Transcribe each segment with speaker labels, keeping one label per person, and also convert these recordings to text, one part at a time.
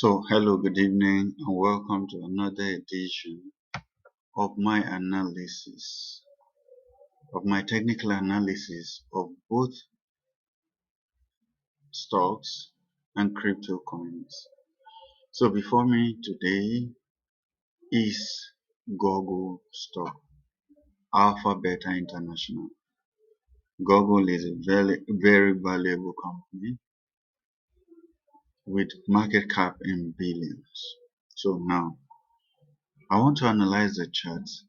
Speaker 1: Hello, good evening, and welcome to another edition of my technical analysis of both stocks and crypto coins. Before me today is Google stock, Alpha Beta International. Google is a very valuable company with market cap in billions. Now I want to analyze the charts.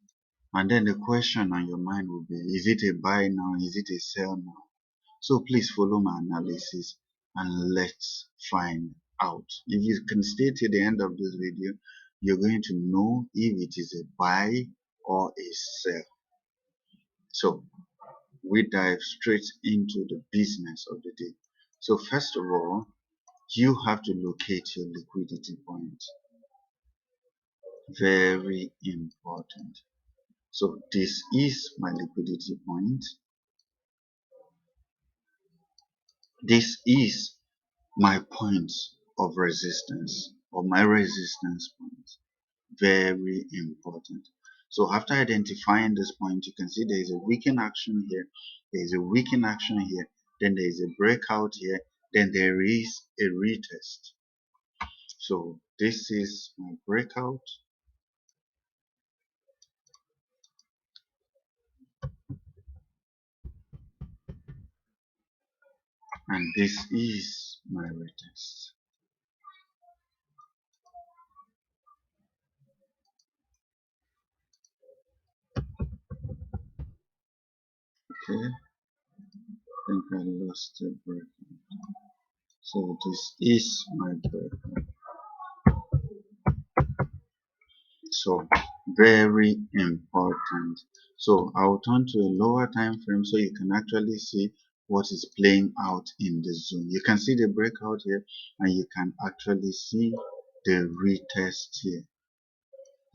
Speaker 1: And then the question on your mind will be, is it a buy now? Is it a sell now? So please follow my analysis and let's find out. If you can stay till the end of this video, you're going to know if it is a buy or a sell. So we dive straight into the business of the day. So first of all, you have to locate your liquidity point. Very important. So this is my liquidity point. This is my point of resistance or my resistance point. Very important. So after identifying this point, you can see there is a weaken action here, there is a weaken action here, then there is a breakout here, then there is a retest. So this is my breakout, and this is my retest. Okay, I think I lost the breakout. So this is my breakout. So very important. So I'll turn to a lower time frame so you can actually see what is playing out in the zone. You can see the breakout here, and you can actually see the retest here.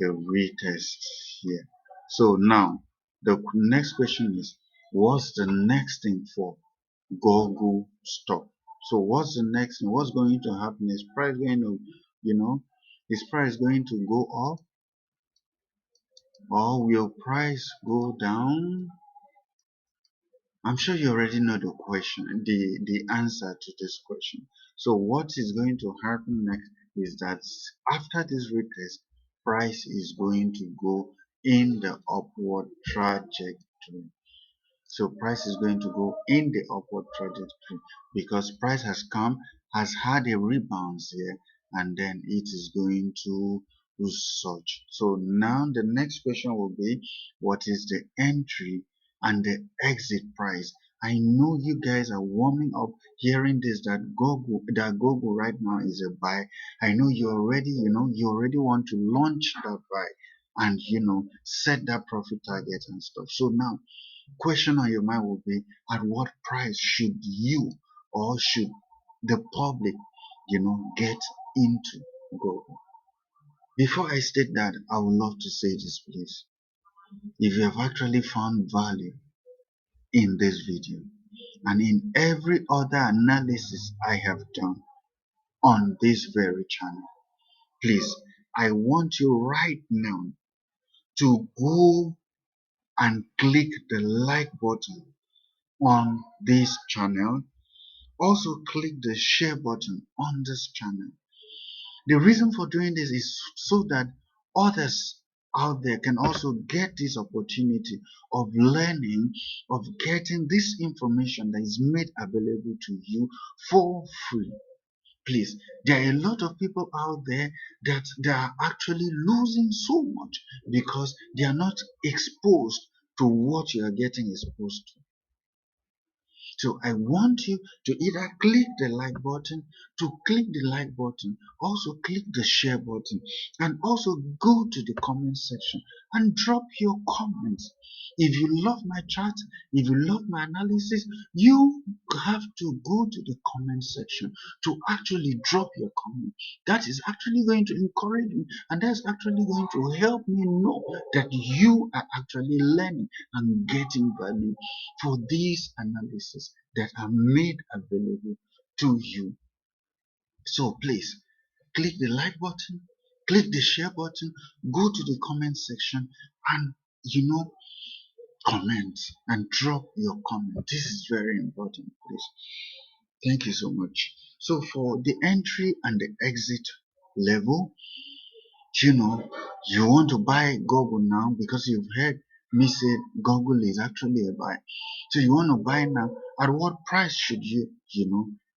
Speaker 1: The retest here. So now the next question is, what's the next thing for Google stock? So what's the next thing? What's going to happen? Is price going to, is price going to go up? Or will price go down? I'm sure you already know the question, the answer to this question. So what is going to happen next is that after this retest, price is going to go in the upward trajectory. So price is going to go in the upward trajectory because price has had a rebound here, and then it is going to surge. So now the next question will be, what is the entry and the exit price? I know you guys are warming up hearing this, that Google right now is a buy. I know you already want to launch that buy and set that profit target and stuff. So now question on your mind will be, at what price should you or should the public get into gold? Before I state that, I would love to say this, please. If you have actually found value in this video and in every other analysis I have done on this very channel, please, I want you right now to go and click the like button on this channel. Also click the share button on this channel. The reason for doing this is so that others out there can also get this opportunity of learning, of getting this information that is made available to you for free. Please, there are a lot of people out there that they are actually losing so much because they are not exposed to what you are getting exposed to. So I want you to either click the like button, also click the share button, and also go to the comment section and drop your comments. If you love my chat, if you love my analysis, you have to go to the comment section to actually drop your comment. That is actually going to encourage me, and that's actually going to help me know that you are actually learning and getting value for these analysis that are made available to you. So please, click the like button, click the share button, go to the comment section and comment and drop your comment. This is very important, please. Thank you so much. So for the entry and the exit level, you know, you want to buy Google now because you've heard me say Google is actually a buy. So you want to buy now. At what price should you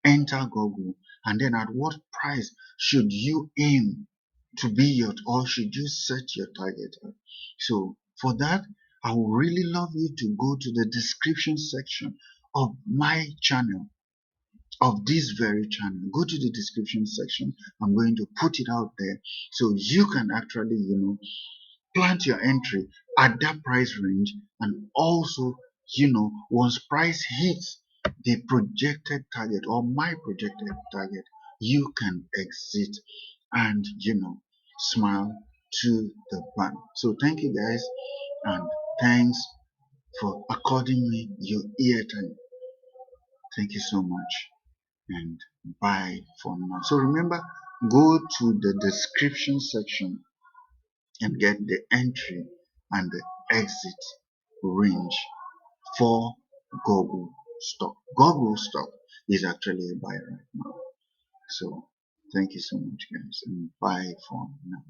Speaker 1: enter Google? And then at what price should you aim to be your, or should you set your target at? So for that, I would really love you to go to the description section of my channel, of this very channel. Go to the description section. I'm going to put it out there so you can actually plant your entry at that price range, and also once price hits the projected target or my projected target, you can exit and smile to the bank. So thank you guys, and thanks for according me your eartime. Thank you so much, and bye for now. So remember, go to the description section and get the entry and the exit range for Google stock. Google stock is actually a buy right now. So thank you so much, guys, and bye for now.